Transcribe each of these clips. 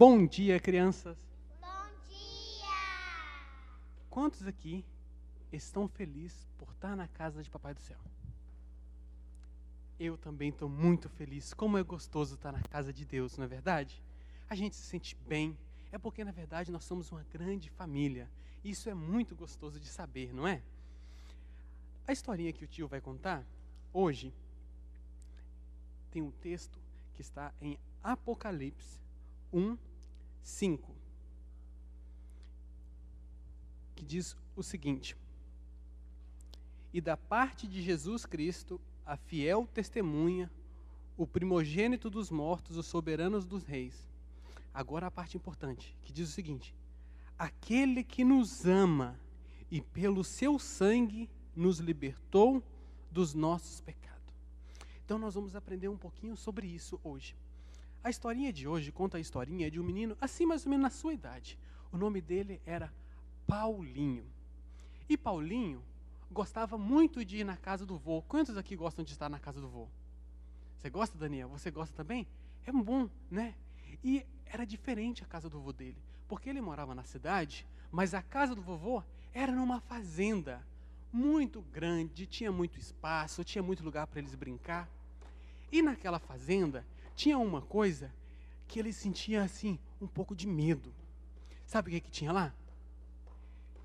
Bom dia, crianças. Bom dia! Quantos aqui estão felizes por estar na casa de Papai do Céu? Eu também estou muito feliz. Como é gostoso estar na casa de Deus, não é verdade? A gente se sente bem. É porque, na verdade, nós somos uma grande família. Isso é muito gostoso de saber, não é? A historinha que o tio vai contar hoje tem um texto que está em Apocalipse 1:5, que diz o seguinte: E da parte de Jesus Cristo, a fiel testemunha, o primogênito dos mortos, os soberanos dos reis. Agora a parte importante, que diz o seguinte: aquele que nos ama e pelo seu sangue nos libertou dos nossos pecados. Então nós vamos aprender um pouquinho sobre isso hoje. A historinha de hoje conta a historinha de um menino assim mais ou menos na sua idade. O nome dele era Paulinho. E Paulinho gostava muito de ir na casa do vô. Quantos aqui gostam de estar na casa do vô? Você gosta, Daniel? Você gosta também? É bom, né? E era diferente a casa do vô dele, porque ele morava na cidade, mas a casa do vovô era numa fazenda muito grande, tinha muito espaço, tinha muito lugar para eles brincar. E naquela fazenda tinha uma coisa que ele sentia assim, um pouco de medo. Sabe o que tinha lá?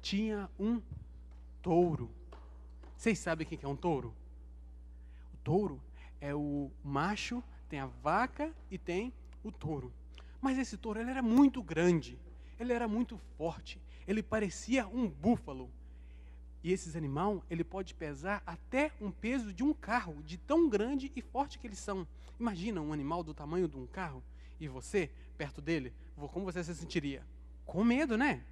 Tinha um touro. Vocês sabem o que é um touro? O touro é o macho, tem a vaca e tem o touro. Mas esse touro, ele era muito grande, ele era muito forte, ele parecia um búfalo. E esse animal, ele pode pesar até um peso de um carro, de tão grande e forte que eles são. Imagina um animal do tamanho de um carro e você, perto dele, como você se sentiria? Com medo, né?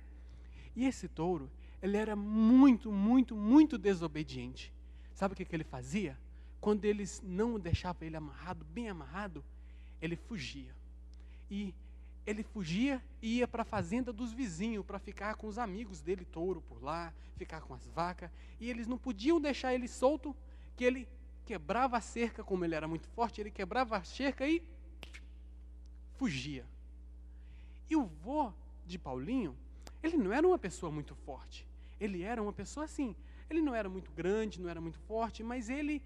E esse touro, ele era muito, muito, muito desobediente. Sabe o que ele fazia? Quando eles não deixavam ele amarrado, bem amarrado, ele fugia. E ele fugia e ia para a fazenda dos vizinhos, para ficar com os amigos dele, touro, por lá, ficar com as vacas. E eles não podiam deixar ele solto, que ele quebrava a cerca, como ele era muito forte, ele quebrava a cerca e fugia. E o vô de Paulinho, ele não era uma pessoa muito forte. Ele era uma pessoa assim, ele não era muito grande, não era muito forte, mas ele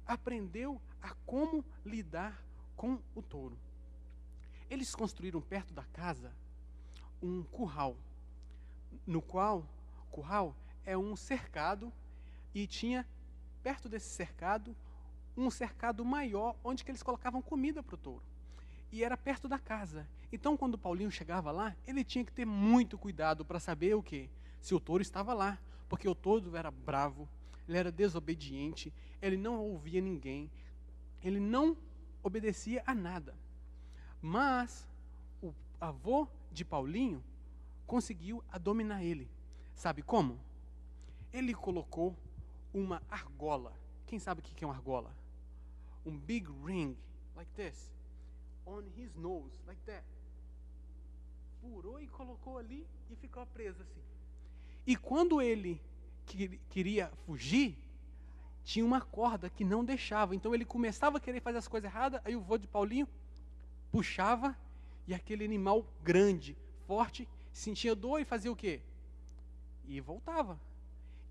aprendeu a como lidar com o touro. Eles construíram perto da casa um curral, no qual, curral é um cercado, e tinha perto desse cercado, um cercado maior, onde que eles colocavam comida para o touro. E era perto da casa. Então, quando o Paulinho chegava lá, ele tinha que ter muito cuidado para saber o quê? Se o touro estava lá, porque o touro era bravo, ele era desobediente, ele não ouvia ninguém, ele não obedecia a nada. Mas o avô de Paulinho conseguiu dominar ele. Sabe como? Ele colocou uma argola. Quem sabe o que é uma argola? Um big ring, like this, on his nose, like that. Furou e colocou ali e ficou preso assim. E quando ele queria fugir, tinha uma corda que não deixava. Então ele começava a querer fazer as coisas erradas, aí o avô de Paulinho puxava, e aquele animal grande, forte, sentia dor e fazia o quê? E voltava.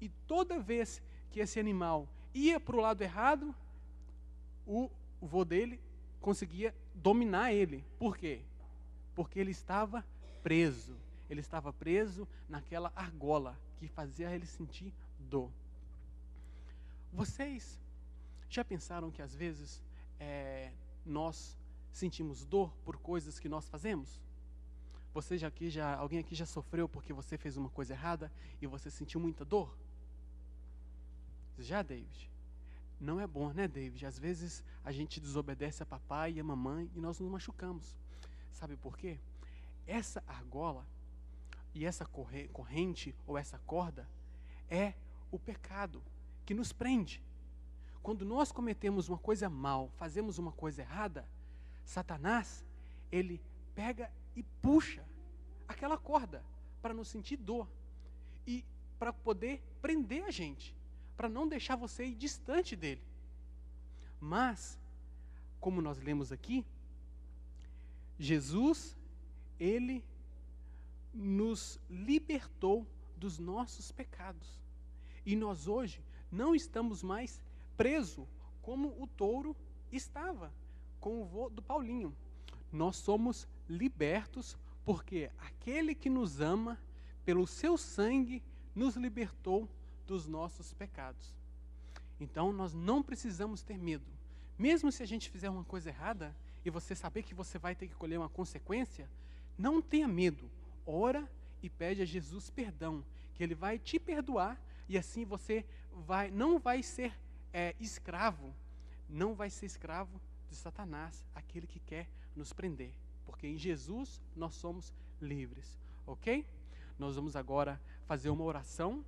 E toda vez que esse animal ia para o lado errado, o vô dele conseguia dominar ele. Por quê? Porque ele estava preso. Ele estava preso naquela argola que fazia ele sentir dor. Vocês já pensaram que às vezes nós sentimos dor por coisas que nós fazemos? Alguém aqui já sofreu porque você fez uma coisa errada e você sentiu muita dor? Já, David? Não é bom, né, David? Às vezes a gente desobedece a papai e a mamãe e nós nos machucamos. Sabe por quê? Essa argola e essa corrente ou essa corda é o pecado que nos prende. Quando nós cometemos uma coisa mal, fazemos uma coisa errada, Satanás, ele pega e puxa aquela corda para nos sentir dor e para poder prender a gente, para não deixar você ir distante dele. Mas, como nós lemos aqui, Jesus Ele nos libertou dos nossos pecados. E nós hoje não estamos mais presos como o touro estava com o vô do Paulinho. Nós somos libertos porque aquele que nos ama, pelo seu sangue, nos libertou dos nossos pecados. Então nós não precisamos ter medo. Mesmo se a gente fizer uma coisa errada e você saber que você vai ter que colher uma consequência, não tenha medo. Ora e pede a Jesus perdão, que Ele vai te perdoar e assim você não vai ser escravo, não vai ser escravo de Satanás, aquele que quer nos prender. Porque em Jesus nós somos livres, ok? Nós vamos agora fazer uma oração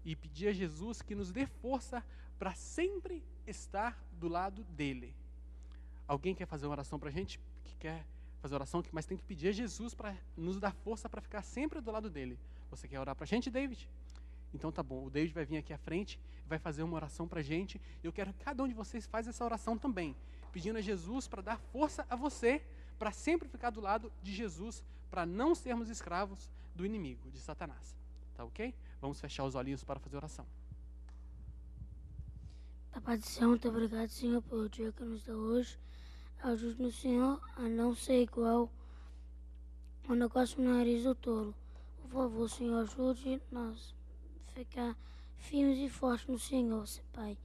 e pedir a Jesus que nos dê força para sempre estar do lado dele. Alguém quer fazer uma oração para a gente? Que quer fazer oração, mas tem que pedir a Jesus para nos dar força para ficar sempre do lado dele. Você quer orar para a gente, David? Então tá bom, o David vai vir aqui à frente, vai fazer uma oração para a gente. Eu quero que cada um de vocês faça essa oração também, pedindo a Jesus para dar força a você, para sempre ficar do lado de Jesus, para não sermos escravos do inimigo, de Satanás. Tá ok? Vamos fechar os olhinhos para fazer oração. Pai do céu, muito obrigado, Senhor, pelo dia que nos deu hoje. Ajude-nos, Senhor, a não ser igual ao negócio no nariz do touro. Por favor, Senhor, ajude-nos a ficar firmes e fortes no Senhor, Pai.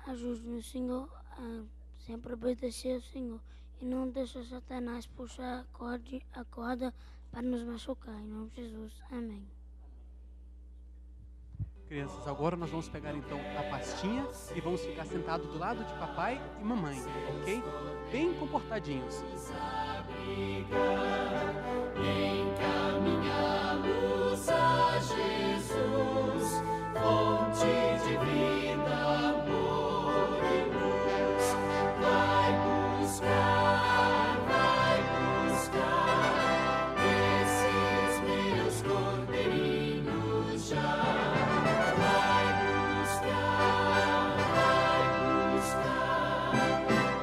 Ajude-nos, Senhor, a sempre obedecer ao Senhor. E não deixe Satanás puxar a corda para nos machucar. Em nome de Jesus. Amém. Crianças, agora nós vamos pegar então a pastinha e vamos ficar sentados do lado de papai e mamãe, ok? Bem comportadinhos. Encaminhamos a Jesus, fonte de vida, amor e luz. Vai buscar esses meus cordeirinhos já. Vai buscar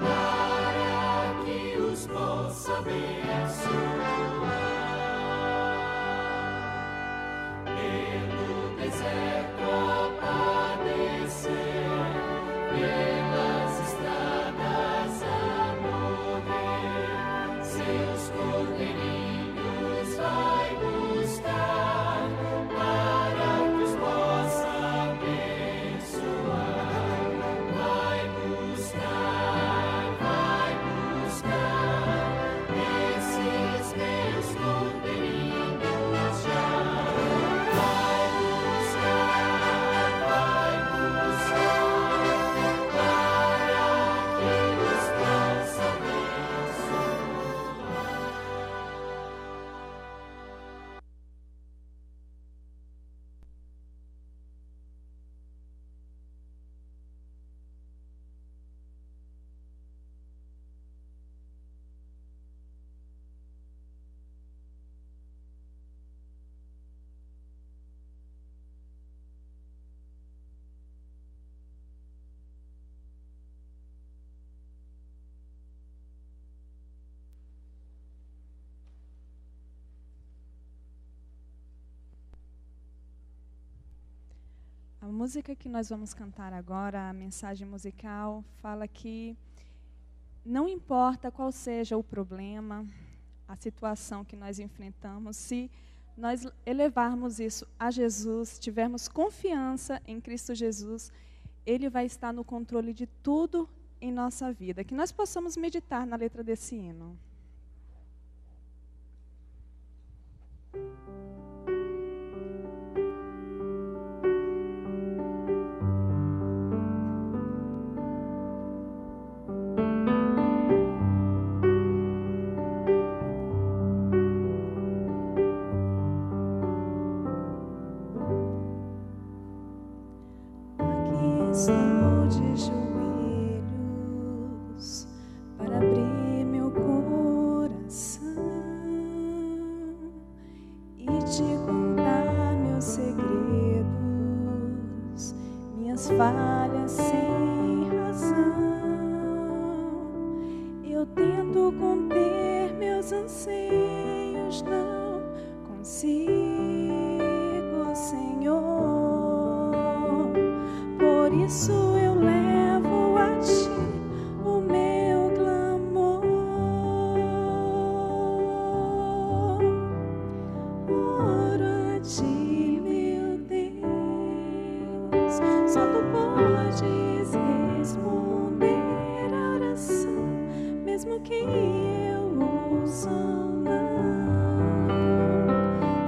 para que os possa abençoar. Pelo deserto a padecer, pelas estradas a morrer, seus cordeirinhos vai buscar para que os possa abençoar. Vai buscar esses meus cordeirinhos já. Vai buscar para que os possa abençoar. A música que nós vamos cantar agora, a mensagem musical, fala que não importa qual seja o problema, a situação que nós enfrentamos, se nós elevarmos isso a Jesus, tivermos confiança em Cristo Jesus, Ele vai estar no controle de tudo em nossa vida. Que nós possamos meditar na letra desse hino. Estou de joelhos para abrir meu coração e te contar meus segredos, minhas falhas sem razão. Eu tento conter meus anseios não consigo, Senhor. Por isso eu levo a Ti o meu clamor. Oro a Ti, meu Deus, só Tu podes responder a oração, mesmo que eu ouça não.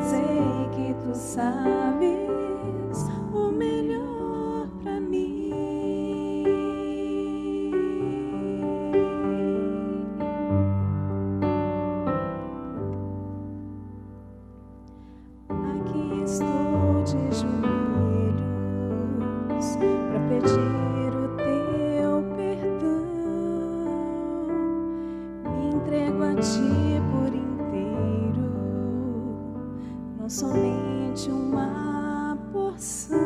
Sei que Tu sabes o melhor pra mim. Aqui estou de joelhos pra pedir o Teu perdão. Me entrego a Ti por inteiro, não somente uma porção.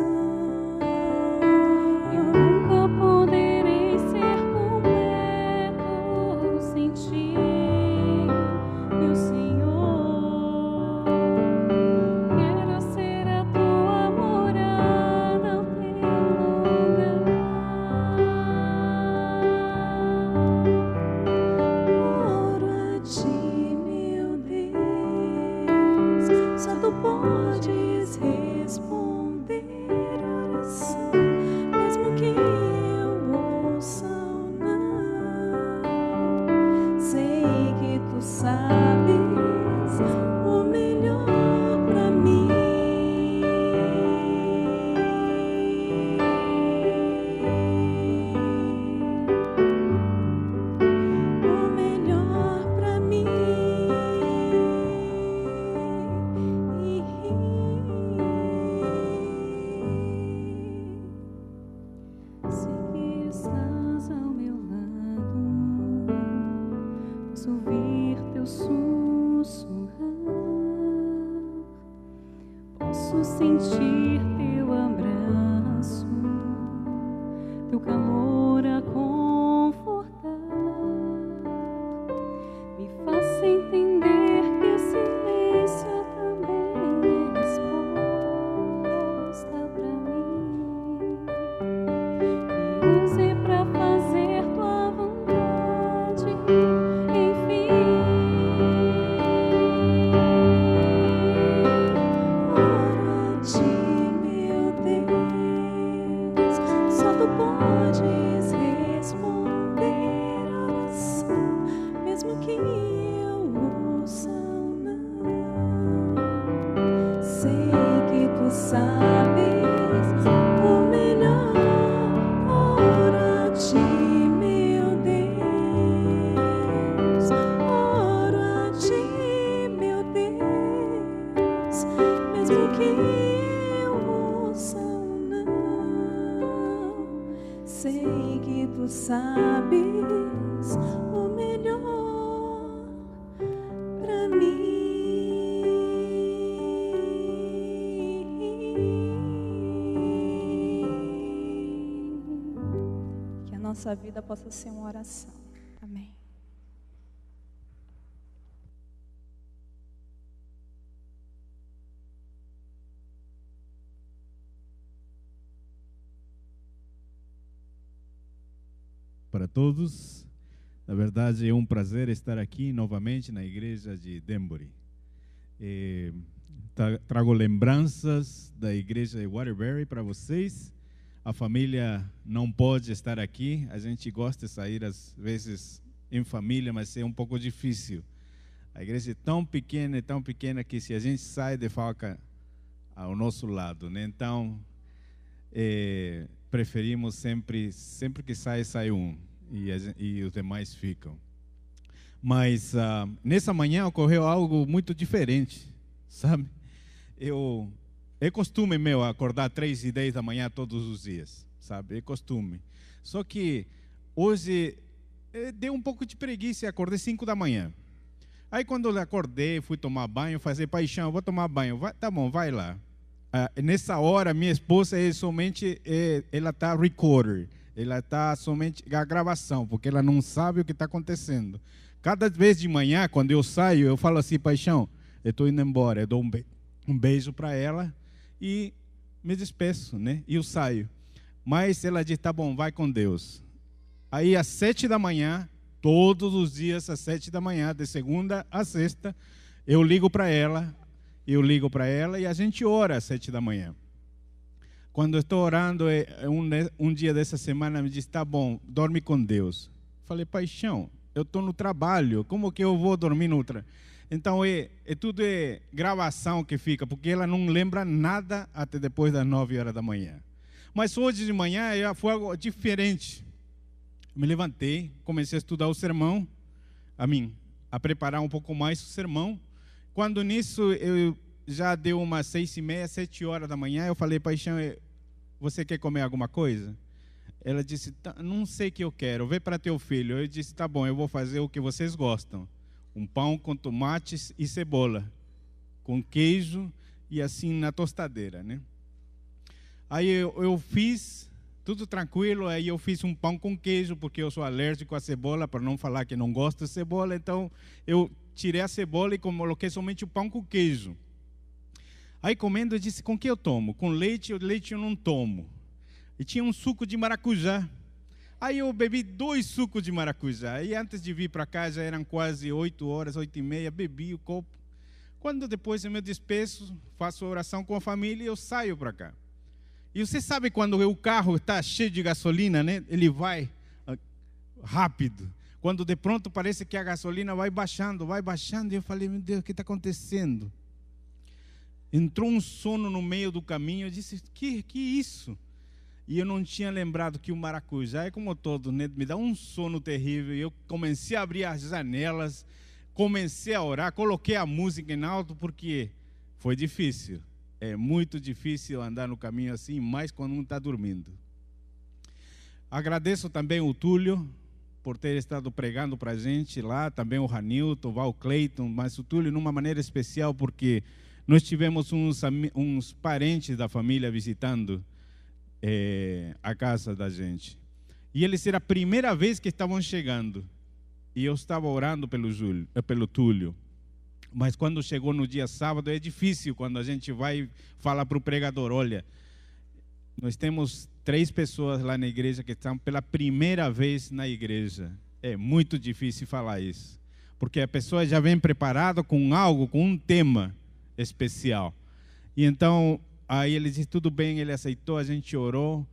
Eu nunca poderei ser completo sem Ti, meu Senhor. Quero ser a Tua morada, o Teu lugar. Oro a Ti, meu Deus, só Tu podes responder a oração, mesmo que eu ouça não. Sei que Tu sabes o melhor pra mim. O melhor pra mim. Sei que estás ao meu lado, posso ouvir Teu sussurrar, posso sentir Teu abraço, Teu calor a confortar. Me faça entender que o silêncio também é resposta pra mim. Me use pra fazer Tua vontade, enfim. Oro a Ti, meu Deus, só Tu podes responder a oração, mesmo que eu ouça não. Sei que Tu sabes o melhor. Oro a Ti, meu Deus, oro a Ti, meu Deus, mesmo que eu ouça não. Sei que Tu sabes o melhor pra mim. Que a nossa vida possa ser uma oração. Amém. Para todos, na verdade é um prazer estar aqui novamente na igreja de Danbury. Trago lembranças da igreja de Waterbury para vocês. A família não pode estar aqui, a gente gosta de sair às vezes em família, mas é um pouco difícil. A igreja é tão pequena que se a gente sai de falca ao nosso lado, né? Então, preferimos sempre que sai um e os demais ficam. Mas nessa manhã ocorreu algo muito diferente, sabe? É costume meu acordar 3:10 da manhã todos os dias, sabe? É costume. Só que hoje deu um pouco de preguiça e acordei 5 da manhã. Aí quando eu acordei, fui tomar banho, fazer paixão, vou tomar banho. Tá bom, vai lá. Nessa hora, minha esposa ela está recorder, ela está somente a gravação, porque ela não sabe o que está acontecendo. Cada vez de manhã, quando eu saio, eu falo assim, paixão, eu estou indo embora. Eu dou um beijo para ela e me despeço, né? E eu saio. Mas ela diz, tá bom, vai com Deus. Aí às 7 da manhã, todos os dias às 7 da manhã, de segunda a sexta, eu ligo para ela e a gente ora às 7 da manhã. Quando eu estou orando, um dia dessa semana me diz, tá bom, dorme com Deus. Falei, paixão, eu estou no trabalho, como que eu vou dormir no trabalho? Então, tudo é gravação que fica, porque ela não lembra nada até depois das 9 horas da manhã. Mas hoje de manhã foi algo diferente. Me levantei, comecei a estudar o sermão, a preparar um pouco mais o sermão. Quando nisso, eu já deu umas 6h30, 7 horas da manhã, eu falei, paixão, você quer comer alguma coisa? Ela disse, não sei o que eu quero, vê para teu filho. Eu disse, tá bom, eu vou fazer o que vocês gostam. Um pão com tomates e cebola, com queijo e assim na tostadeira, né? Aí eu fiz, tudo tranquilo, aí eu fiz um pão com queijo, porque eu sou alérgico à cebola, para não falar que não gosto de cebola, então eu tirei a cebola e coloquei somente o pão com queijo. Aí comendo, eu disse, com que eu tomo? Com leite eu não tomo. E tinha um suco de maracujá. Aí eu bebi 2 sucos de maracujá. E antes de vir para cá, já eram quase 8 horas, 8h30, bebi o copo. Quando depois eu me despeço, faço oração com a família e eu saio para cá. E você sabe quando o carro está cheio de gasolina, né? Ele vai rápido. Quando de pronto parece que a gasolina vai baixando. E eu falei, meu Deus, o que está acontecendo? Entrou um sono no meio do caminho. Eu disse, que isso? E eu não tinha lembrado que o maracujá é como todo, né? Me dá um sono terrível. E eu comecei a abrir as janelas, comecei a orar, coloquei a música em alto, porque foi difícil. É muito difícil andar no caminho assim, mais quando um está dormindo. Agradeço também o Túlio por ter estado pregando para a gente lá, também o Ranilton, o Val Cleiton, mas o Túlio numa maneira especial, porque nós tivemos uns parentes da família visitando a casa da gente. E eles era a primeira vez que estavam chegando. E eu estava orando pelo Túlio. Mas quando chegou no dia sábado, é difícil quando a gente vai falar para o pregador, olha, nós temos 3 pessoas lá na igreja que estão pela primeira vez na igreja. É muito difícil falar isso. Porque a pessoa já vem preparada com algo, com um tema especial. E então, aí ele disse, tudo bem, ele aceitou, a gente orou.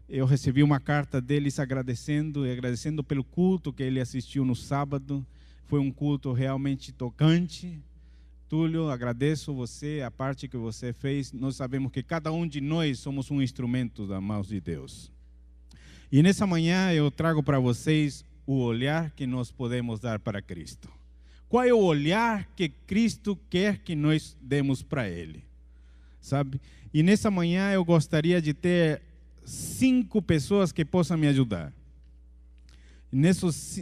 Eu recebi uma carta deles agradecendo pelo culto que ele assistiu no sábado. Foi um culto realmente tocante. Túlio, agradeço você, a parte que você fez. Nós sabemos que cada um de nós somos um instrumento das mãos de Deus. E nessa manhã eu trago para vocês o olhar que nós podemos dar para Cristo. Qual é o olhar que Cristo quer que nós demos para Ele? Sabe? E nessa manhã eu gostaria de ter 5 pessoas que possam me ajudar.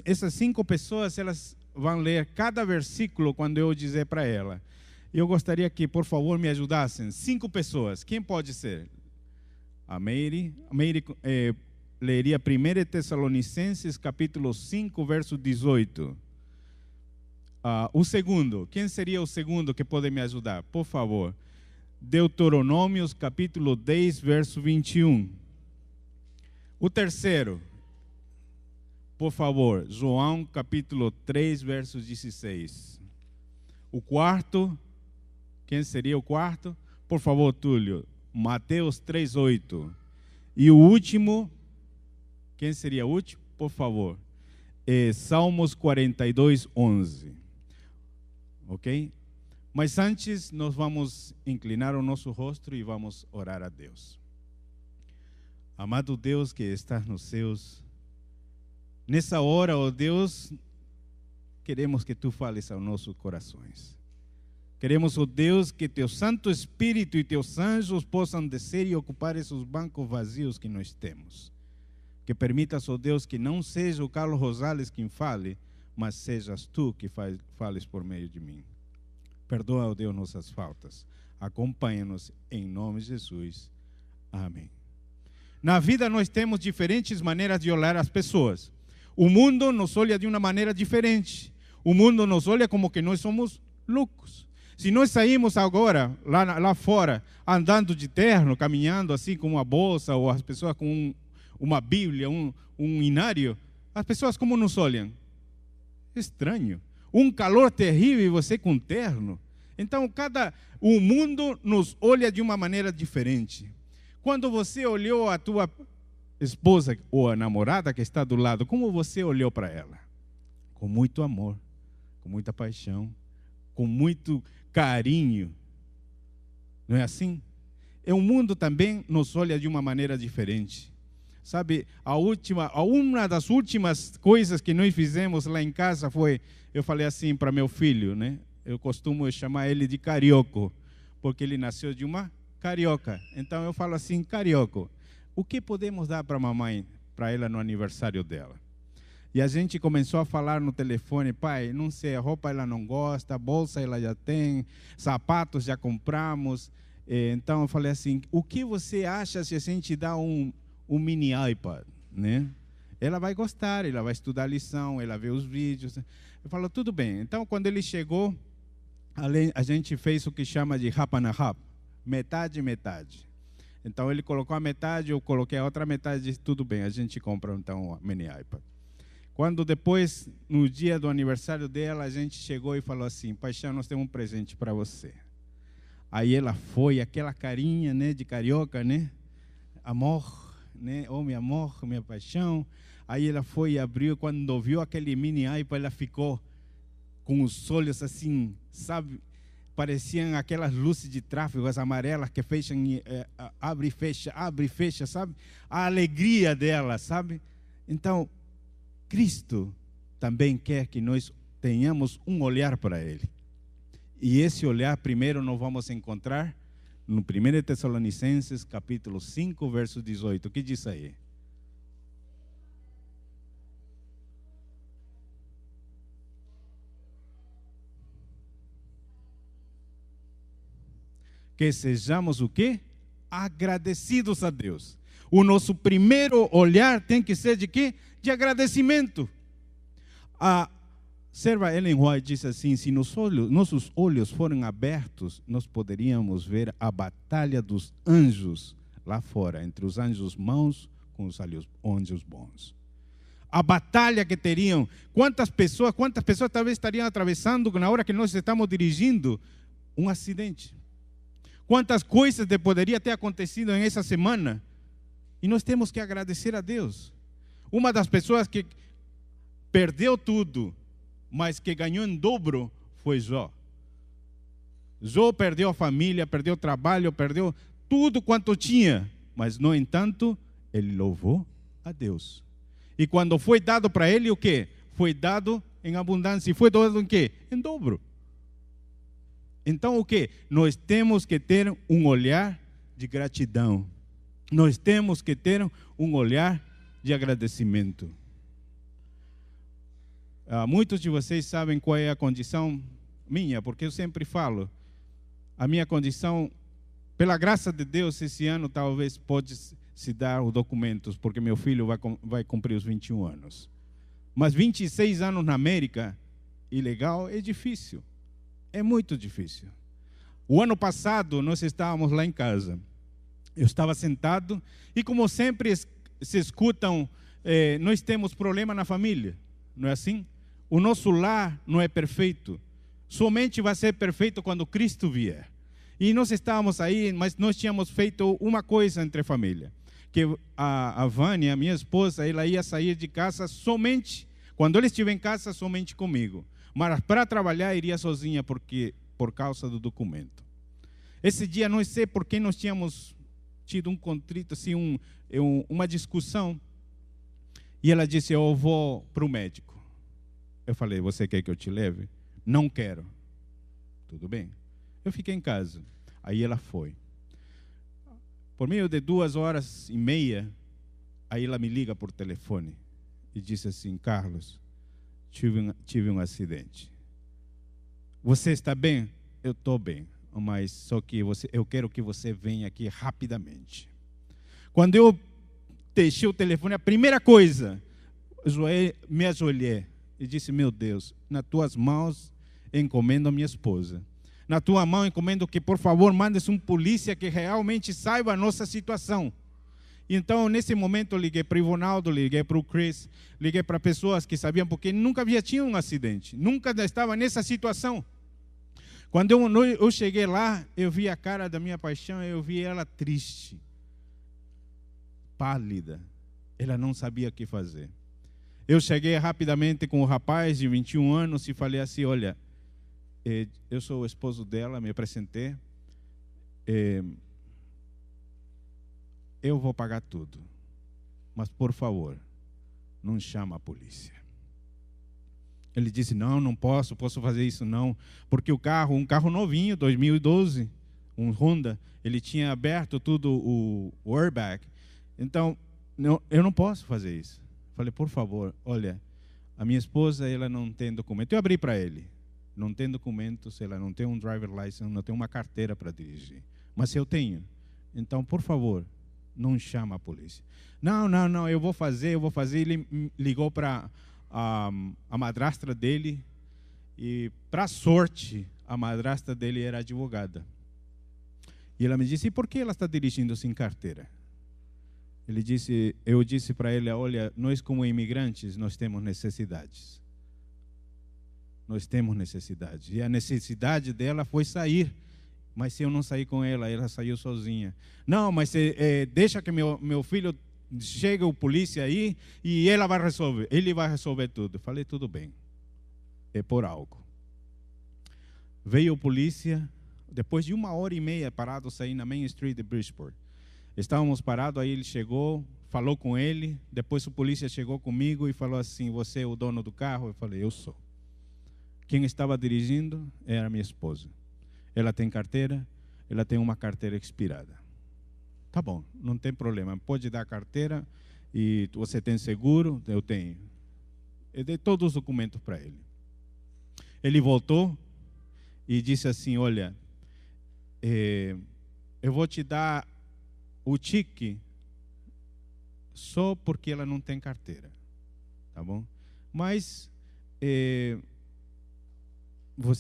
Essas 5 pessoas, elas vão ler cada versículo quando eu dizer para ela. Eu gostaria que, por favor, me ajudassem. 5 pessoas. Quem pode ser? A Meire leria 1 Tessalonicenses, capítulo 5, verso 18. O segundo. Quem seria o segundo que pode me ajudar? Por favor. Deuteronômios, capítulo 10, verso 21. O terceiro. Por favor, João capítulo 3, versos 16. O quarto, quem seria o quarto? Por favor, Túlio, Mateus 3, 8. E o último, quem seria o último? Por favor, Salmos 42, 11. Ok? Mas antes, nós vamos inclinar o nosso rosto e vamos orar a Deus. Amado Deus que está nos céus, nessa hora, ó Deus, queremos que Tu fales aos nossos corações. Queremos, ó Deus, que Teu Santo Espírito e Teus anjos possam descer e ocupar esses bancos vazios que nós temos. Que permitas, ó Deus, que não seja o Carlos Rosales quem fale, mas sejas Tu que fales por meio de mim. Perdoa, ó Deus, nossas faltas. Acompanha-nos em nome de Jesus. Amém. Na vida nós temos diferentes maneiras de olhar as pessoas. O mundo nos olha de uma maneira diferente. O mundo nos olha como que nós somos loucos. Se nós saímos agora, lá fora, andando de terno, caminhando assim com uma bolsa, ou as pessoas com uma Bíblia, um inário, as pessoas como nos olham? Estranho. Um calor terrível e você com terno. Então, o mundo nos olha de uma maneira diferente. Quando você olhou a tua esposa ou a namorada que está do lado, como você olhou para ela? Com muito amor, com muita paixão, com muito carinho. Não é assim? O mundo também nos olha de uma maneira diferente. Sabe, uma das últimas coisas que nós fizemos lá em casa foi, eu falei assim para meu filho, né? Eu costumo chamar ele de carioco, porque ele nasceu de uma carioca. Então eu falo assim, carioco, o que podemos dar para a mamãe, para ela no aniversário dela? E a gente começou a falar no telefone, pai, não sei, a roupa ela não gosta, a bolsa ela já tem, sapatos já compramos. Então eu falei assim, o que você acha se a gente dá um mini iPad, né? Ela vai gostar, ela vai estudar a lição, ela vê os vídeos. Eu falo, tudo bem. Então quando ele chegou, a gente fez o que chama de half and half, metade, metade. Então ele colocou a metade, eu coloquei a outra metade, disse, tudo bem, a gente compra então o mini iPad. Quando depois, no dia do aniversário dela, a gente chegou e falou assim, paixão, nós temos um presente para você. Aí ela foi, aquela carinha, né, de carioca, né? Amor, né? Oh, meu amor, minha paixão. Aí ela foi e abriu, quando viu aquele mini iPad, ela ficou com os olhos assim, sabe? Pareciam aquelas luzes de tráfego, as amarelas que fecham, abre e fecha, sabe? A alegria dela, sabe? Então, Cristo também quer que nós tenhamos um olhar para Ele. E esse olhar, primeiro, nós vamos encontrar no 1 Tessalonicenses, capítulo 5, verso 18. O que diz aí? Que sejamos o quê? Agradecidos a Deus. O nosso primeiro olhar tem que ser de quê? De agradecimento. A serva Ellen White disse assim, se nossos olhos forem abertos, nós poderíamos ver a batalha dos anjos lá fora, entre os anjos maus com os anjos bons. A batalha que teriam, quantas pessoas talvez estariam atravessando na hora que nós estamos dirigindo um acidente. Quantas coisas poderia ter acontecido nessa semana. E nós temos que agradecer a Deus. Uma das pessoas que perdeu tudo, mas que ganhou em dobro, foi Jó. Jó perdeu a família, perdeu o trabalho, perdeu tudo quanto tinha. Mas, no entanto, ele louvou a Deus. E quando foi dado para ele o quê? Foi dado em abundância. E foi dado em quê? Em dobro. Então o quê? Nós temos que ter um olhar de gratidão. Nós temos que ter um olhar de agradecimento. Muitos de vocês sabem qual é a condição minha, porque eu sempre falo, a minha condição, pela graça de Deus, esse ano talvez pode se dar os documentos, porque meu filho vai cumprir os 21 anos. Mas 26 anos na América, ilegal, é difícil. É muito difícil. O ano passado, nós estávamos lá em casa. Eu estava sentado e, como sempre se escutam, nós temos problema na família, não é assim? O nosso lar não é perfeito. Somente vai ser perfeito quando Cristo vier. E nós estávamos aí, mas nós tínhamos feito uma coisa entre a família. Que a Vânia, minha esposa, ela ia sair de casa somente, quando ele estiver em casa, somente comigo. Mas para trabalhar iria sozinha por causa do documento. Esse dia não sei por que nós tínhamos tido um contrito, assim, uma discussão. E ela disse, eu vou para o médico. Eu falei, você quer que eu te leve? Não quero. Tudo bem. Eu fiquei em casa. Aí ela foi. Por meio de 2h30, aí ela me liga por telefone e disse assim, Carlos, tive um acidente. Você está bem? Eu estou bem, mas só que eu quero que você venha aqui rapidamente. Quando eu deixei o telefone, a primeira coisa, me ajoelhei e disse: meu Deus, nas tuas mãos encomendo a minha esposa. Na tua mão encomendo que, por favor, mandes um polícia que realmente saiba a nossa situação. Então, nesse momento, eu liguei para o Ivonaldo, liguei para o Chris, liguei para pessoas que sabiam, porque nunca havia tido um acidente, nunca estava nessa situação. Quando eu cheguei lá, eu vi a cara da minha paixão, eu vi ela triste, pálida. Ela não sabia o que fazer. Eu cheguei rapidamente com o rapaz de 21 anos e falei assim: olha, eu sou o esposo dela, me apresentei. Eu vou pagar tudo, mas por favor, não chama a polícia. Ele disse: não posso fazer isso não, porque um carro novinho, 2012, um Honda, ele tinha aberto tudo o airbag, então eu não posso fazer isso. Falei: por favor, olha, a minha esposa, ela não tem documento. Eu abri para ele: não tem documentos, ela não tem um driver license, não tem uma carteira para dirigir, mas eu tenho. Então, por favor, não chama a polícia. Não, eu vou fazer. Ele ligou para a madrasta dele, e, para sorte, a madrasta dele era advogada. E ela me disse: e por que ela está dirigindo sem carteira? Eu disse para ele: olha, nós como imigrantes, nós temos necessidades. Nós temos necessidades. E a necessidade dela foi sair. Mas se eu não sair com ela, ela saiu sozinha. Não, mas deixa que meu filho chegue o polícia aí e ele vai resolver tudo. Falei: tudo bem, é por algo. Veio o polícia, depois de 1h30 parado, saí na Main Street de Bridgeport. Estávamos parados, aí ele chegou, falou com ele, depois o polícia chegou comigo e falou assim: você é o dono do carro? Eu falei: eu sou. Quem estava dirigindo era minha esposa. Ela tem carteira, ela tem uma carteira expirada. Tá bom, não tem problema, pode dar a carteira, e você tem seguro? Eu tenho. Eu dei todos os documentos para ele. Ele voltou e disse assim: olha, eu vou te dar o tique só porque ela não tem carteira, tá bom? Mas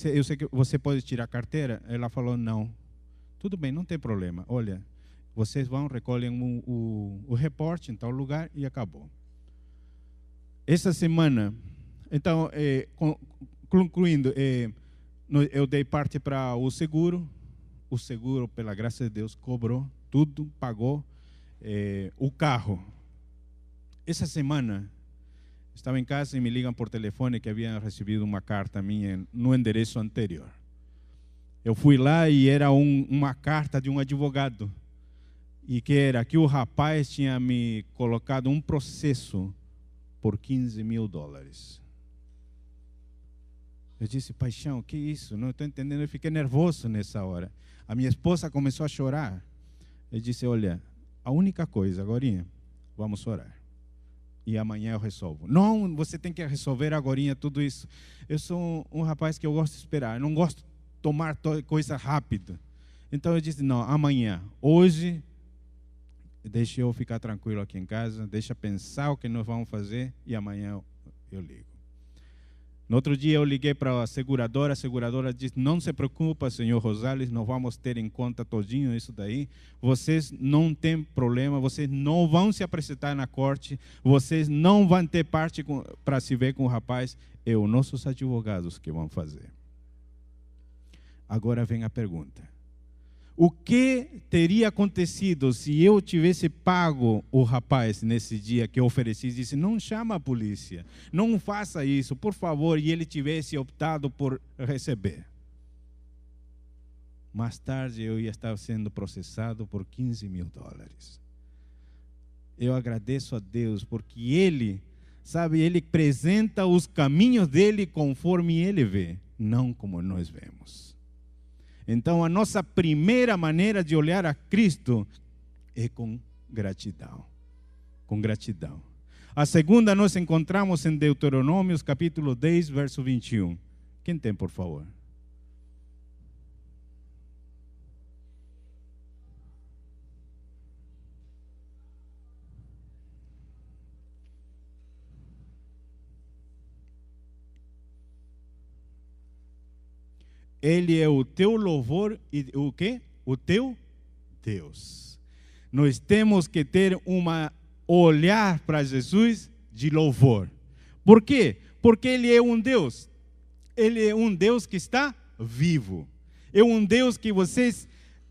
eu sei que você pode tirar a carteira. Ela falou: não. Tudo bem, não tem problema. Olha, vocês vão, recolhem o reporte em tal lugar e acabou. Essa semana, então, concluindo, eu dei parte para o seguro. O seguro, pela graça de Deus, cobrou tudo, pagou o carro. Essa semana, estava em casa e me ligam por telefone que havia recebido uma carta minha no endereço anterior. Eu fui lá e era uma carta de um advogado. E que era que o rapaz tinha me colocado um processo por $15.000. Eu disse: paixão, que isso? Não estou entendendo. Eu fiquei nervoso nessa hora. A minha esposa começou a chorar. Eu disse: olha, a única coisa, agorinha, vamos orar. E amanhã eu resolvo. Não, você tem que resolver agorinha tudo isso. Eu sou um rapaz que eu gosto de esperar. Eu não gosto de tomar coisa rápida. Então eu disse: não, amanhã. Hoje, deixa eu ficar tranquilo aqui em casa. Deixa pensar o que nós vamos fazer. E amanhã eu ligo. No outro dia eu liguei para a seguradora disse: não se preocupa, senhor Rosales, nós vamos ter em conta todinho isso daí. Vocês não têm problema, vocês não vão se apresentar na corte, vocês não vão ter parte para se ver com o rapaz, é os nossos advogados que vão fazer. Agora vem a pergunta: o que teria acontecido se eu tivesse pago o rapaz nesse dia que eu ofereci e disse: não chama a polícia, não faça isso, por favor, e ele tivesse optado por receber? Mais tarde eu ia estar sendo processado por $15.000. Eu agradeço a Deus porque Ele, sabe, Ele apresenta os caminhos dele conforme Ele vê, não como nós vemos. Então, a nossa primeira maneira de olhar a Cristo é com gratidão. Com gratidão. A segunda nós encontramos em Deuteronômio, capítulo 10, verso 21. Quem tem, por favor? Ele é o teu louvor e o quê? O teu Deus. Nós temos que ter olhar para Jesus de louvor. Por quê? Porque Ele é um Deus. Ele é um Deus que está vivo. É um Deus que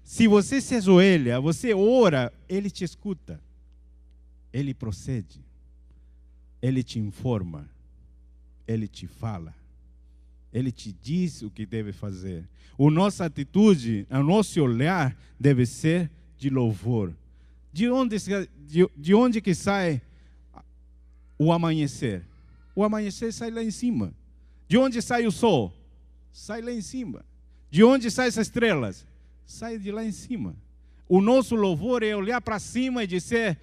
se você se ajoelha, você ora, Ele te escuta. Ele procede. Ele te informa. Ele te fala. Ele te diz o que deve fazer. A nossa atitude, o nosso olhar deve ser de louvor. De onde que sai o amanhecer? O amanhecer sai lá em cima. De onde sai o sol? Sai lá em cima. De onde saem as estrelas? Sai de lá em cima. O nosso louvor é olhar para cima e dizer: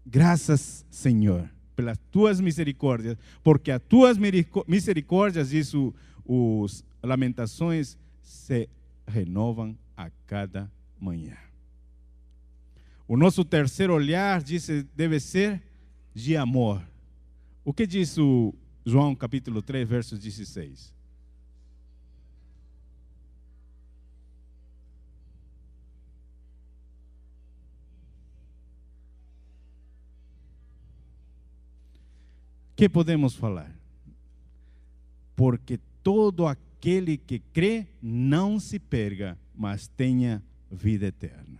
graças, Senhor, pelas tuas misericórdias, porque as tuas misericórdias, isso, os lamentações, se renovam a cada manhã. O nosso terceiro olhar deve ser de amor. O que diz o João capítulo 3, verso 16? O que podemos falar? Porque todo aquele que crê não se perca, mas tenha vida eterna.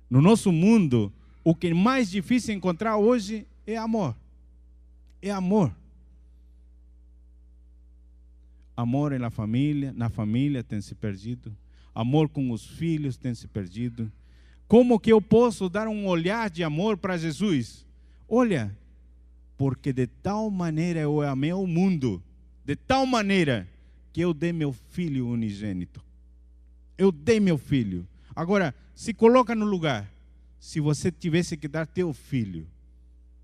No nosso mundo, o que é mais difícil encontrar hoje é amor. É amor. Amor na família tem se perdido. Amor com os filhos tem se perdido. Como que eu posso dar um olhar de amor para Jesus? Olha, porque de tal maneira eu amei o mundo, de tal maneira que eu dei meu filho unigênito. Eu dei meu filho. Agora, se coloca no lugar, se você tivesse que dar teu filho,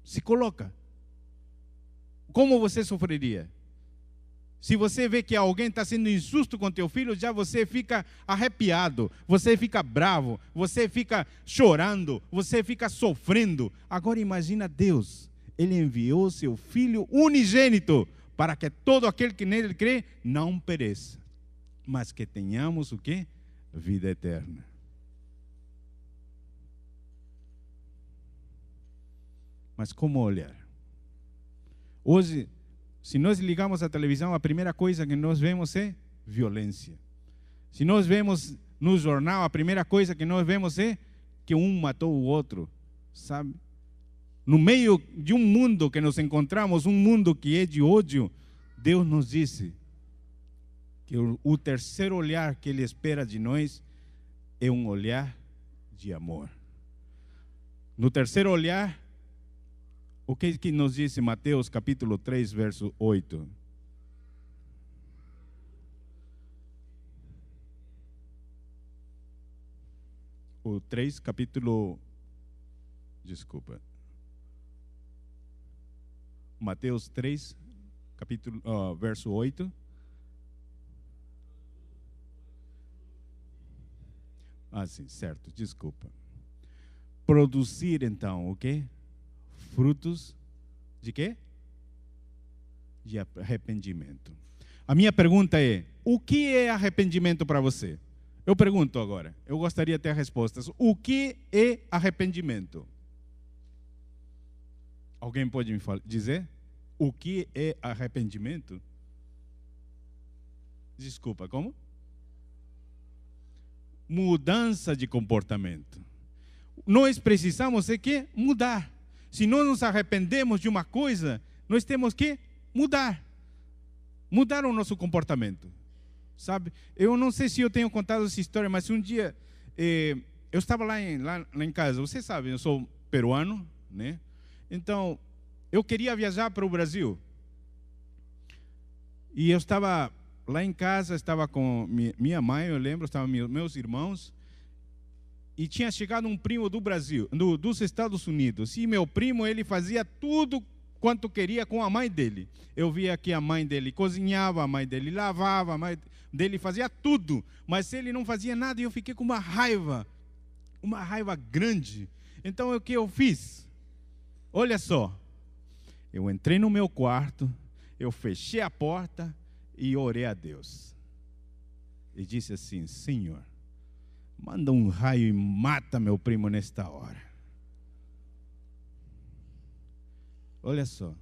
se coloca. Como você sofreria? Se você vê que alguém está sendo injusto com teu filho, já você fica arrepiado, você fica bravo, você fica chorando, você fica sofrendo. Agora imagina Deus. Ele enviou seu Filho unigênito para que todo aquele que nele crê não pereça, mas que tenhamos o quê? Vida eterna. Mas como olhar? Hoje, se nós ligamos a televisão, a primeira coisa que nós vemos é violência. Se nós vemos no jornal, a primeira coisa que nós vemos é que um matou o outro, sabe? No meio de um mundo que nos encontramos, um mundo que é de ódio, Deus nos disse que o terceiro olhar que Ele espera de nós é um olhar de amor. No terceiro olhar, o que nos disse Mateus capítulo 3, verso 8? O 3, capítulo... Desculpa. Mateus 3, verso 8. Ah, sim, certo, desculpa. Produzir, então, o quê? Frutos de quê? De arrependimento. A minha pergunta é: o que é arrependimento para você? Eu pergunto agora, eu gostaria de ter respostas. O que é arrependimento? Alguém pode me dizer? O que é arrependimento? Desculpa, como? Mudança de comportamento. Nós precisamos mudar. Se nós nos arrependemos de uma coisa, nós temos que mudar. Mudar o nosso comportamento. Sabe? Eu não sei se eu tenho contado essa história, mas um dia eu estava lá em casa. Você sabe, eu sou peruano, né? Então, eu queria viajar para o Brasil. E eu estava lá em casa, estava com minha mãe, eu lembro, estavam meus irmãos. E tinha chegado um primo do Brasil, dos Estados Unidos. E meu primo, ele fazia tudo quanto queria com a mãe dele. Eu via que a mãe dele cozinhava, a mãe dele lavava, a mãe dele fazia tudo. Mas ele não fazia nada e eu fiquei com uma raiva grande. Então, o que eu fiz? Olha só, eu entrei no meu quarto, eu fechei a porta e orei a Deus. e disse assim: Senhor, manda um raio e mata meu primo nesta hora. Olha só,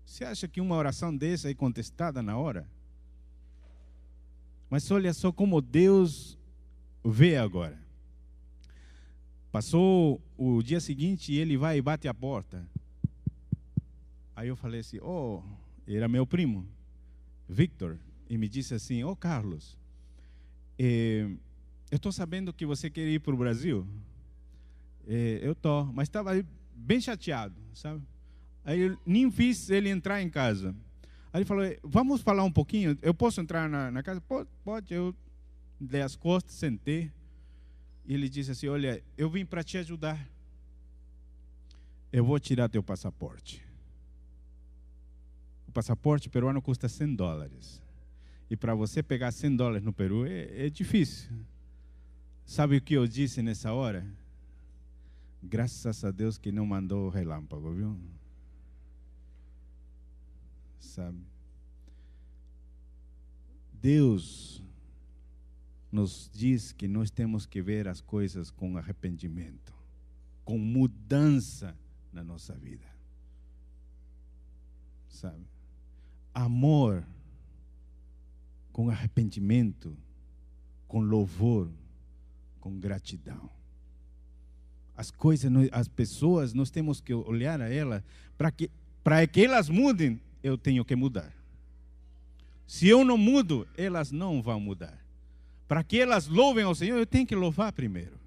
você acha que uma oração dessa é contestada na hora? Mas olha só como Deus vê agora. Passou o dia seguinte e ele vai e bate a porta. Aí eu falei assim: oh, era meu primo, Victor, e me disse assim: oh, Carlos, eu estou sabendo que você quer ir para o Brasil. Eu estou, mas estava bem chateado, sabe? Aí eu nem fiz ele entrar em casa. Aí ele falou: vamos falar um pouquinho? Eu posso entrar na casa? Pode. Eu dei as costas, sentei. E ele disse assim: olha, eu vim para te ajudar. Eu vou tirar teu passaporte. O passaporte peruano custa $100. E para você pegar $100 no Peru é difícil. Sabe o que eu disse nessa hora? Graças a Deus que não mandou o relâmpago, viu? Sabe? Deus nos diz que nós temos que ver as coisas com arrependimento, com mudança na nossa vida. Sabe? Amor com arrependimento, com louvor, com gratidão. As coisas, as pessoas, nós temos que olhar a elas para que elas mudem. Eu tenho que mudar. Se eu não mudo, elas não vão mudar. Para que elas louvem ao Senhor, eu tenho que louvar primeiro.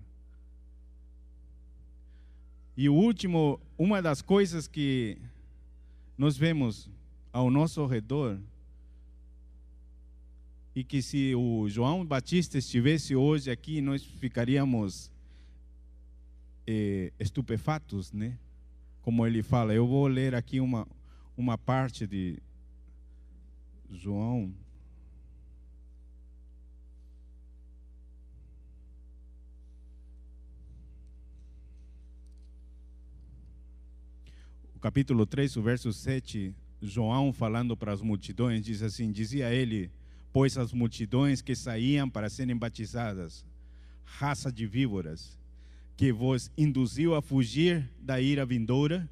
E o último, uma das coisas que nós vemos ao nosso redor, e que se o João Batista estivesse hoje aqui, nós ficaríamos estupefatos, né? Como ele fala. Eu vou ler aqui uma parte de João. O capítulo 3, o verso 7, João falando para as multidões, diz assim: dizia ele, pois as multidões que saíam para serem batizadas, raça de víboras, que vos induziu a fugir da ira vindoura,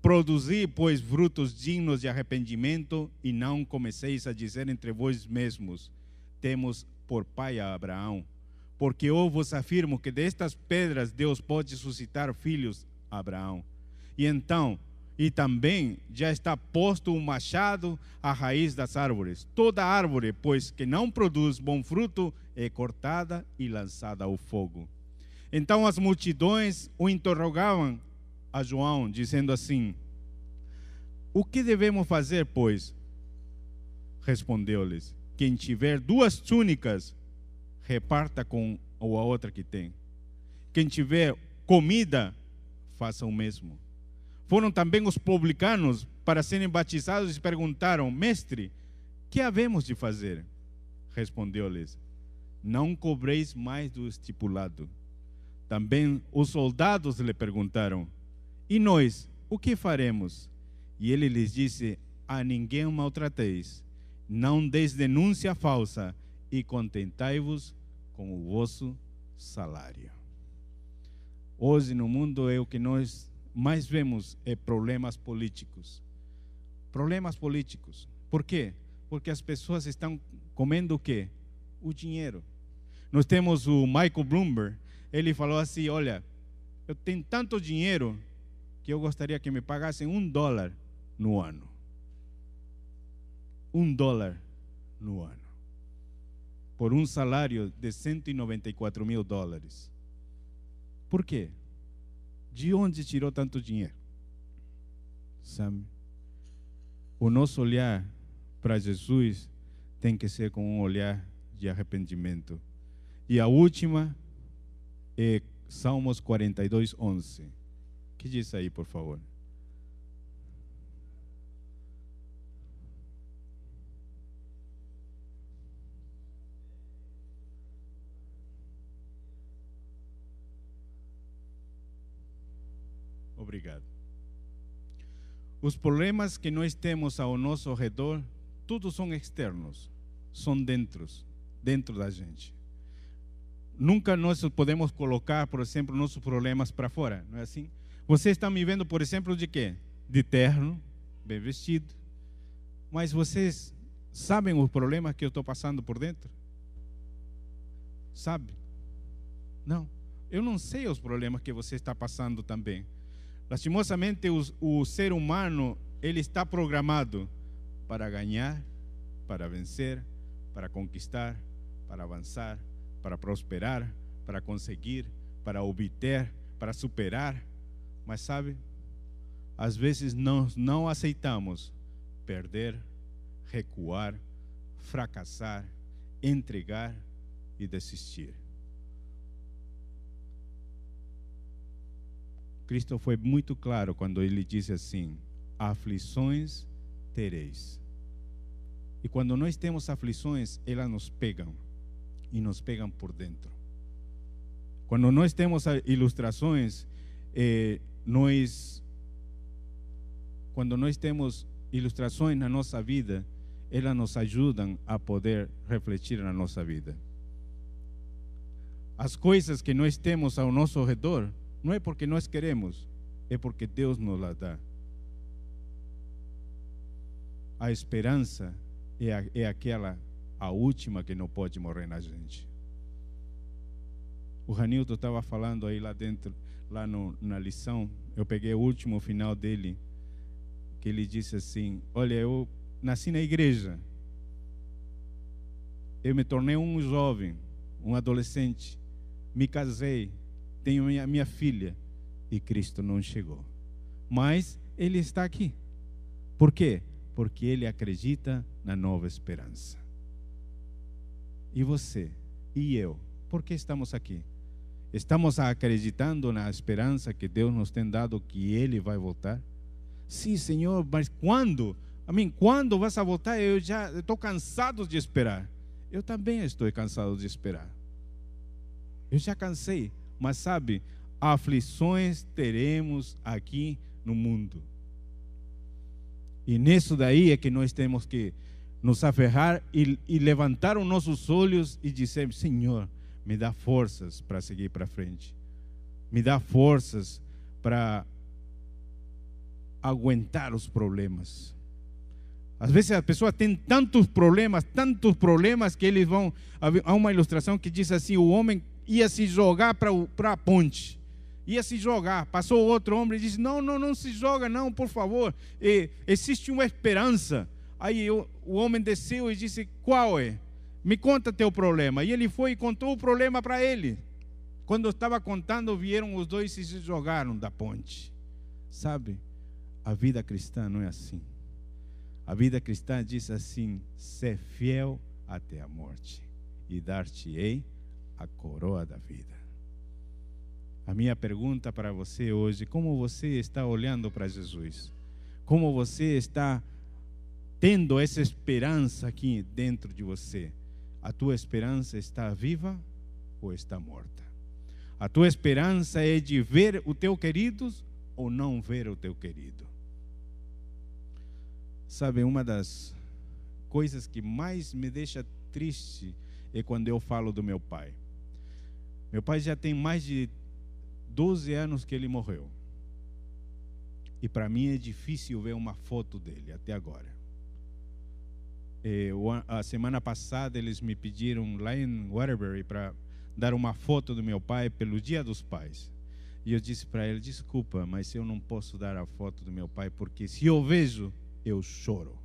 produzi, pois, frutos dignos de arrependimento, e não comeceis a dizer entre vós mesmos: temos por pai a Abraão. Porque eu vos afirmo que destas pedras Deus pode suscitar filhos a Abraão. E então, e também já está posto um machado à raiz das árvores. Toda árvore, pois, que não produz bom fruto, é cortada e lançada ao fogo. Então as multidões o interrogavam a João, dizendo assim: o que devemos fazer, pois? Respondeu-lhes: quem tiver 2 túnicas, reparta com a outra que tem. Quem tiver comida, faça o mesmo. Foram também os publicanos para serem batizados e perguntaram: mestre, que havemos de fazer? Respondeu-lhes: não cobreis mais do estipulado. Também os soldados lhe perguntaram: e nós, o que faremos? E ele lhes disse: a ninguém maltrateis, não deis denúncia falsa, e contentai-vos com o vosso salário. Hoje no mundo o que nós mais vemos é problemas políticos. Problemas políticos. Por quê? Porque as pessoas estão comendo o quê? O dinheiro. Nós temos o Michael Bloomberg. Ele falou assim: olha, eu tenho tanto dinheiro que eu gostaria que me pagassem $1 no ano. $1 no ano. Por um salário de $194 mil. Por quê? De onde tirou tanto dinheiro? Sabe? O nosso olhar para Jesus tem que ser com um olhar de arrependimento. E a última é Salmos 42:11. Que diz aí, por favor? Obrigado. Os problemas que nós temos ao nosso redor, todos são externos, são dentro dentro da gente. Nunca nós podemos colocar, por exemplo, nossos problemas para fora, não é assim? Você está me vendo, por exemplo, de quê? De terno, bem vestido. Mas vocês sabem os problemas que eu estou passando por dentro? Sabe? Não. Eu não sei os problemas que você está passando também. Lastimosamente, o ser humano, ele está programado para ganhar, para vencer, para conquistar, para avançar, para prosperar, para conseguir, para obter, para superar. Mas sabe, às vezes nós não aceitamos perder, recuar, fracassar, entregar e desistir. Cristo foi muito claro quando ele disse assim: aflições tereis. E quando nós temos aflições, elas nos pegam, e nos pegam por dentro. Quando nós temos ilustrações, quando nós temos ilustrações na nossa vida, elas nos ajudam a poder refletir na nossa vida. As coisas que nós temos ao nosso redor, não é porque nós queremos, é porque Deus nos las dá. A esperança é aquela, a última que não pode morrer na gente. O Ranildo estava falando aí lá dentro, na lição, eu peguei o último final dele, que ele disse assim: olha, eu nasci na igreja, eu me tornei um jovem, um adolescente, me casei, tenho minha filha, e Cristo não chegou. Mas Ele está aqui. Por quê? Porque Ele acredita na nova esperança. E você, e eu, por que estamos aqui? Estamos acreditando na esperança que Deus nos tem dado, que Ele vai voltar? Sim, Senhor, mas quando? Quando vas a voltar? Eu já estou cansado de esperar. Eu também estou cansado de esperar. Eu já cansei. Mas sabe, aflições teremos aqui no mundo. E nisso daí é que nós temos que nos aferrar e levantar os nossos olhos e dizer: Senhor, me dá forças para seguir para frente. Me dá forças para aguentar os problemas. Às vezes a pessoa tem tantos problemas que eles vão... Há uma ilustração que diz assim: o homem ia se jogar para a ponte. Ia se jogar. Passou outro homem e disse: não se joga não, por favor. Existe uma esperança. Aí o homem desceu e disse: qual é? Me conta teu problema. E ele foi e contou o problema para ele. Quando eu estava contando, vieram os dois e se jogaram da ponte. Sabe, a vida cristã não é assim. A vida cristã diz assim: ser fiel até a morte, e dar-te-ei a coroa da vida. A minha pergunta para você hoje: como você está olhando para Jesus? Como você está tendo essa esperança aqui dentro de você? A tua esperança está viva ou está morta? A tua esperança é de ver o teu querido ou não ver o teu querido? Sabe, uma das coisas que mais me deixa triste é quando eu falo do meu pai. Meu pai já tem mais de 12 anos que ele morreu. E para mim é difícil ver uma foto dele até agora. A semana passada eles me pediram lá em Waterbury para dar uma foto do meu pai pelo Dia dos Pais. E eu disse para ele: desculpa, mas eu não posso dar a foto do meu pai, porque se eu vejo, eu choro.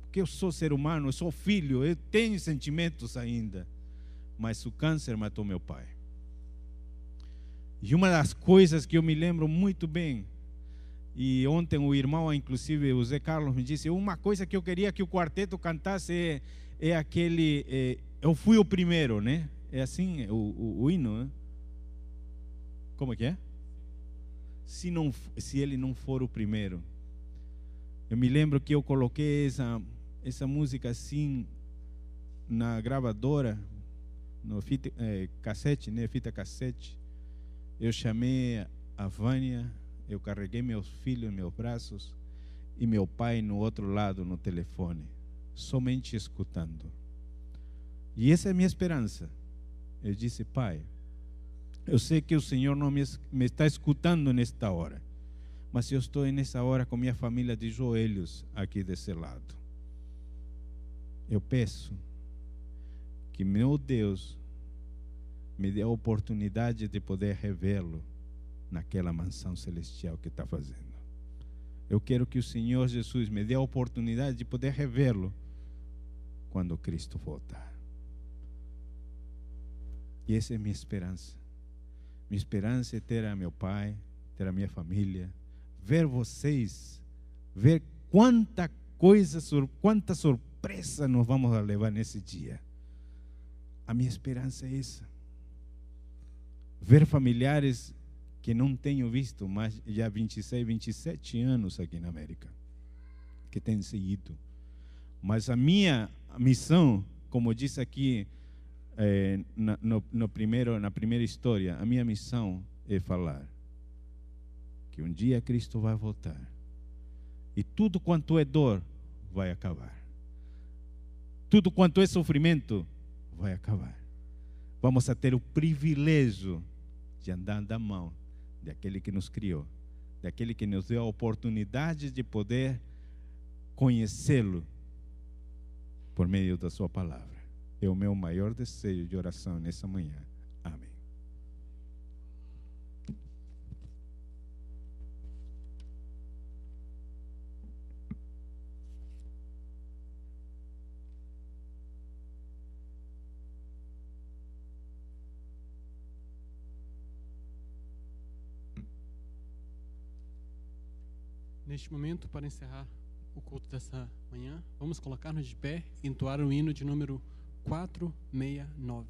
Porque eu sou ser humano, eu sou filho, eu tenho sentimentos ainda. Mas o câncer matou meu pai. E uma das coisas que eu me lembro muito bem, e ontem o irmão, inclusive o Zé Carlos, me disse: uma coisa que eu queria que o quarteto cantasse é aquele, eu fui o primeiro, né? É assim o hino, né? Como é que é? Se ele não for o primeiro. Eu me lembro que eu coloquei essa música assim na gravadora, no fita cassete, né? Fita cassete. Eu chamei a Vânia, eu carreguei meus filhos em meus braços e meu pai no outro lado no telefone, somente escutando. E essa é a minha esperança. Eu disse: Pai, eu sei que o Senhor não me está escutando nesta hora, mas eu estou nessa hora com minha família de joelhos aqui desse lado. Eu peço que meu Deus me dê a oportunidade de poder revê-lo naquela mansão celestial que está fazendo. Eu quero que o Senhor Jesus me dê a oportunidade de poder revê-lo quando Cristo voltar. E essa é minha esperança. Minha esperança é ter a meu pai, ter a minha família, ver vocês, ver quanta coisa, quanta surpresa nós vamos levar nesse dia. A minha esperança é essa. Ver familiares que não tenho visto mais já 26, 27 anos aqui na América, que têm seguido. Mas a minha missão, como disse aqui na primeira história, a minha missão é falar que um dia Cristo vai voltar e tudo quanto é dor vai acabar. Tudo quanto é sofrimento vai acabar. Vamos a ter o privilégio de andar da mão daquele que nos criou, daquele que nos deu a oportunidade de poder conhecê-lo por meio da sua palavra. É o meu maior desejo de oração nessa manhã. Amém. Neste momento, para encerrar o culto dessa manhã, vamos colocar-nos de pé e entoar o hino de número 469.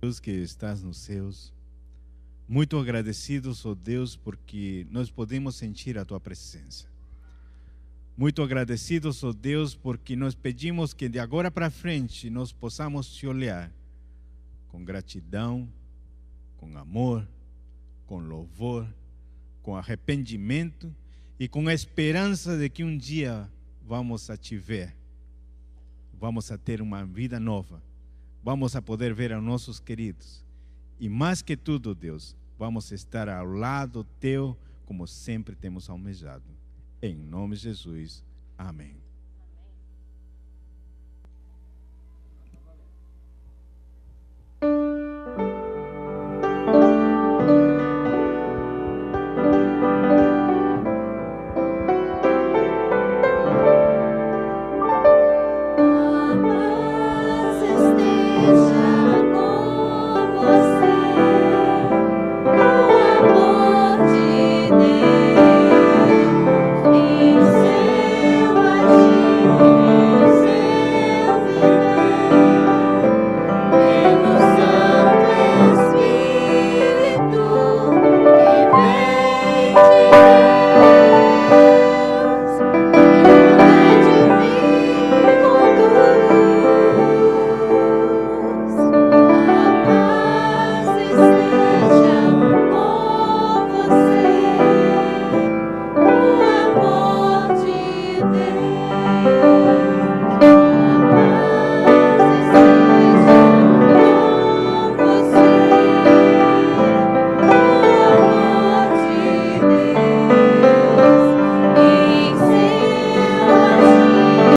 Deus que estás nos céus, muito agradecidos, ó Deus, porque nós podemos sentir a Tua presença. Muito agradecidos, ó Deus, porque nós pedimos que de agora para frente nós possamos Te olhar com gratidão, com amor, com louvor, com arrependimento e com a esperança de que um dia vamos a te ver, vamos a ter uma vida nova, vamos a poder ver aos nossos queridos e mais que tudo, Deus, vamos estar ao lado teu como sempre temos almejado. Em nome de Jesus, amém.